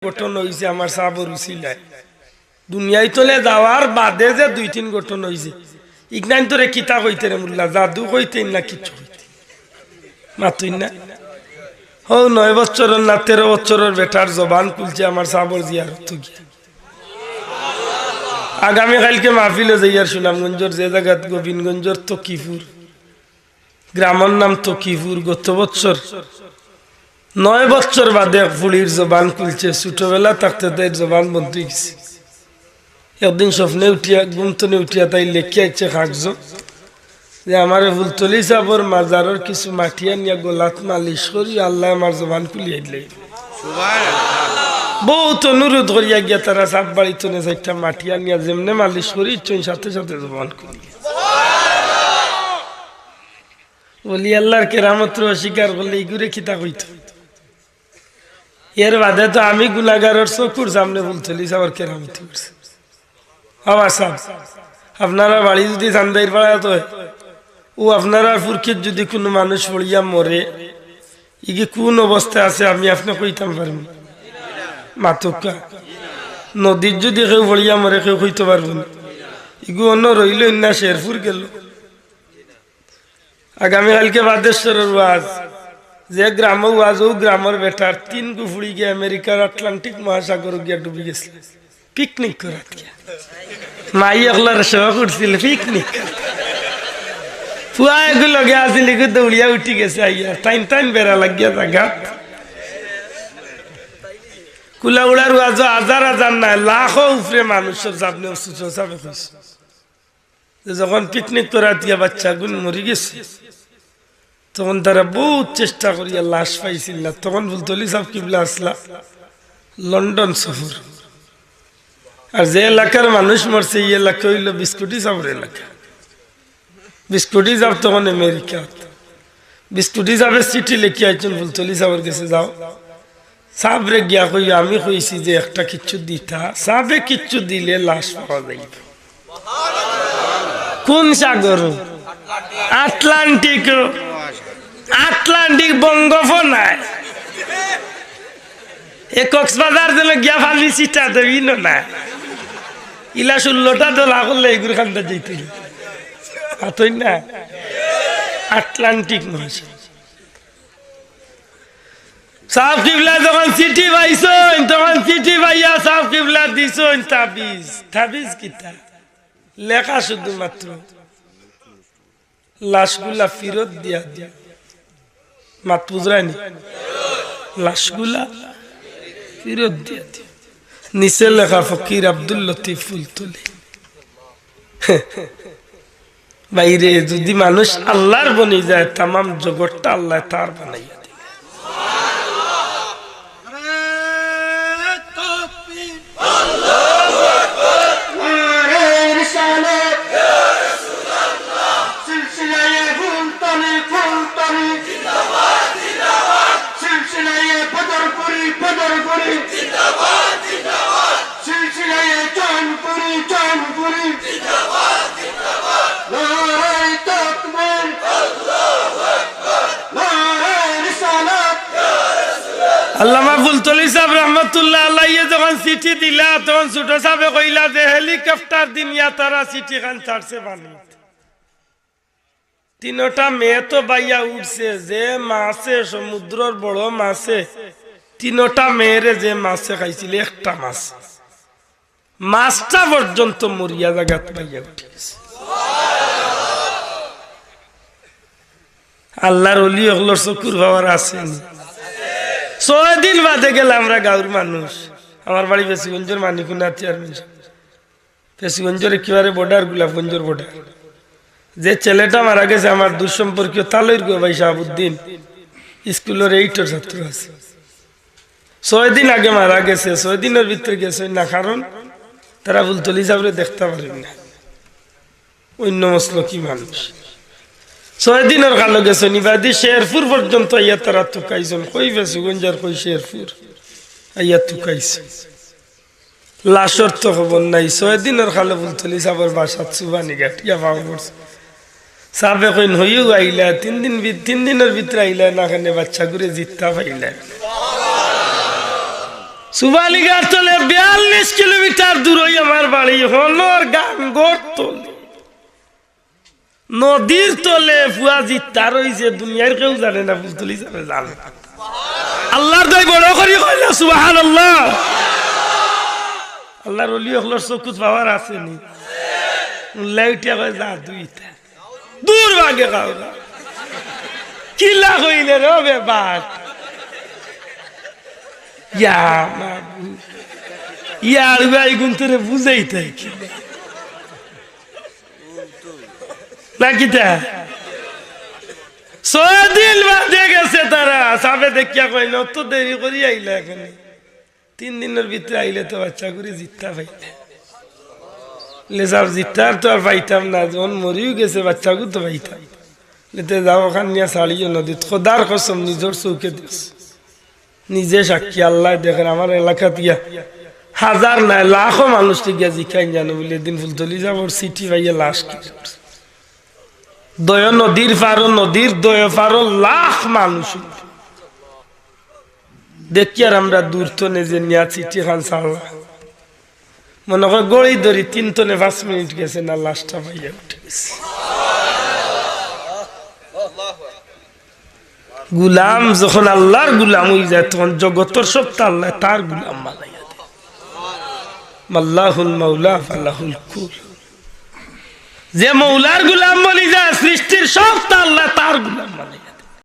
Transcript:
গঠন হয়েছে আমার সাবর উসিলায় দুনিয়ায় তলে যাওয়ার বাদে যে 2-3 গঠন হয়েছে ইগনাইন তোরে কিতা কইতে রে মুল্লা জাদু কইতে না কিছু কইতে মাতুই না ও 9 বছরের না 13 বছরের বেটার জবান খুলছে আমার সাবর জিয়ারত গিয়া আগামী কালকে মাহফিলে যাইয়ার সুনামগঞ্জের যে জায়গাত গোবিন্দগঞ্জের তকিপুর গ্রামের নাম তকিপুর গত বছর 9 বছর বাদে ফুলির জবান খুলছে ছোটবেলা থাকতে তাই জবান বন্ধ হয়ে গেছে একদিন স্বপ্নে উঠিয়া ঘুমতনে উঠিয়া তাই লেখি আইছে কাগজ যে আমার ফুলতলি সাবর মাজারের কিছু মাটিয়া নিয়ে গোলাত মালিশ করি আল্লাহ আমার জবান খুলিয়ে দিলে বহুত অনুরোধ করিয়া গিয়া তারা সাপ বাড়িতে একটা মাটিয়া নিয়ে যেমনে মালিশ করি ইচ্ছুন সাথে সাথে জবান খুলি বলি আল্লাহর কেরামত অস্বীকার করলে ইগুরে খিতা কইত এর বাদে তো আমি গুনাগারের চকুর সামনে ফুলতলি সাবর কেরামত করছি আমার সাহ আপনারা বাড়ি যদি চান্দাইর পাড়া তো ও আপনারা ফুরকির যদি কোনো মানুষ পড়িয়া মরে ইগে কোন অবস্থায় আছে আমি আপনি কইতাম পারবো মাতকা নদীর যদি কেউ পড়িয়া মরে কেউ কইতে পারবো না ইগু অন্য রইল না শেরপুর গেল আগামীকালকে বাদেশ্বরের ওয়াজ যে গ্রাম ওয়াজ ও গ্রামের বেটার 3 গুফুড়ি গিয়ে আমেরিকার আটলান্টিক মহাসাগর গিয়া ডুবি গেছিল পিকনিক করাত গিয়া মাই একলার সেবা করছিল পিকনিক ফুয়া এগুলো গে আসিল দৌড়িয়া উঠি গেছে আইয়া টাইম টাইম বেড়া লাগিয়া জায়গা কুলা উড়ার ওয়াজ হাজার হাজার না লাখো উপরে মানুষের সামনে চাপে হয়েছে যখন পিকনিক করা দিয়া বাচ্চা গুণ মরি গেছে তখন তারা বহুত চেষ্টা করিয়া লাশ পাইছিল না তখন ফুলতলি সাহেব কিবলা আসলা লন্ডন শহর আর যে এলাকার মানুষ মরছে এই এলাকা হইল বিস্কুটি সাবর এলাকা বিস্কুটি যাব তখন আমেরিকা বিস্কুটি যাবে চিঠি লিখি আইছেন ফুলতলি সাবর কাছে যাও সাবরে গিয়া কই আমি কইছি যে একটা কিচ্ছু দিতা সাবে কিচ্ছু দিলে লাশ পাওয়া যাইব কোন সাগর আটলান্টিক আটলান্টিক বঙ্গোপসাগর এ কক্সবাজার দিলে গিয়া ফালি চিটা দেবি না ইলা 16টা দোলা করলে এগুলো খান্তা যেতে হাতই না আটলান্টিক মহাসাগর সাহেব কিবলা যখন চিঠি পাইছেন তখন চিঠি পাইয়া সাহেব কিবলা দিছেন তাবিজ তাবিজ কিতা লেখা শুধুমাত্র লাশগুলা ফিরত দিয়া দিয়া মাত বুঝরানি লাশগুলা ফিরত দিয়া দিয়া নিচে লেখা ফকির আব্দুল লতিফ ফুলতলি বাইরে যদি মানুষ আল্লাহর বনে যায় তামাম জগৎটা আল্লাহ তার বানাইয়া আল্লামা ফুলতলি সাহেব রহমতুল্লাহ আলাইহি যখন চিঠি দিলা তখন ছোট সাহেব কইলা যে হেলিকপ্টার দিনিয়া তারা চিঠি খান ছাড়ছে পানি 3টা মেয়ে তো বাইয়া উঠছে যে মাছে সমুদ্রের বড় মাছে 3টা মেয়েরে যে মাছে খাইছিল একটা মাছ মাছটা পর্যন্ত মরিয়া জায়গাত বাইয়া উঠে গেছে আল্লাহর ওলি ওগুলোর চকুর ভাবার আসেনি 6 দিন বাদে গেলে আমরা গাঁর মানুষ আমার বাড়ি বেশিগঞ্জের মানিকুনা চেয়ারম্যান বেশিগঞ্জের একেবারে বর্ডার গোলাপগঞ্জের বর্ডার যে ছেলেটা মারা গেছে আমার দুঃসম্পর্কীয় তালুর গো ভাই শাহাবুদ্দিন স্কুলের 8 ছাত্র আছে 6 দিন আগে মারা গেছে 6 দিনের ভিতরে গেছে না কারণ তারা ফুলতলি সাহেবরে দেখতে পারেন না অন্য মসলকি মানুষ 6 দিনের কালো গেছে নিবাদী শেরপুর পর্যন্ত আইয়া তারা তুকাইছেন কই বেসুগঞ্জার কই শেরপুর আইয়া তুকাইছে লাশর তো খবর নাই 6 দিনের কালো ফুলতলি সাহেবের বাসাত সুবানি গাটিয়া পাওয়া পড়ছে সাহেবে কইন হইও আইলা 3 দিনের ভিতরে আইলা না কেন বাচ্চা করে জিততা পাইলা সুবালিঘাট চলে 42 কিলোমিটার দূর হই আমার বাড়ি হলর গাঙ্গর তলে নদীর তলে ফুয়াজি তার হইছে দুনিয়ার কেউ জানে না ফুলতলি জানে জানে আল্লাহর দয় বড় করি কইলা সুবহানাল্লাহ আল্লাহর ওলি হলর চকুত পাওয়ার আছে নি লাইটিয়া কই যা দুইটা দূর ভাগে গাওরা কিলা কইলে রে বেবাক ইয়া মাবু ইয়ার ভাই গুনতরে বুঝাইতে কি নাকিটা 6 দিন বাদে গেছে তারা সাবে দেখিয়া কইল তো দেরি করি আইলা এখানে 3 দিনের ভিতরে আইলে তো বাচ্চা করে জিততা পাইলে লেজার জিততার তো আর পাইতাম না যখন মরিও গেছে বাচ্চা গু তো পাইতাম লেতে যাও ওখান নিয়ে ছাড়িও নদীত খোদার কসম নিজের চৌকে দিস নিজে সাক্ষী আল্লাহ দেখেন আমার এলাকা দিয়া হাজার নাই লাখো মানুষ গিয়া জিখাই জানো বলে দিন ফুলতলি যাব সিটি ভাইয়া লাশ কি দয় নদীর পারো নদীর দয় পারো লাখ মানুষ দেখি আর আমরা দূর তনে যে নিয়া চিঠি খান সাল্লাহ মনে কর গড়ি ধরি 3 তনে 5 মিনিট গেছে না লাশটা ভাইয়া উঠে গেছে গুলাম যখন আল্লাহর গুলাম হয়ে যায় তখন জগতের সব আল্লাহ তার গুলাম বানাইয়া দেয় মাল্লাহুল মাওলা ফালাহুল কুল যে মৌলার গুলাম বলি যায় সৃষ্টির সব আল্লাহ তার গুলাম বানাইয়া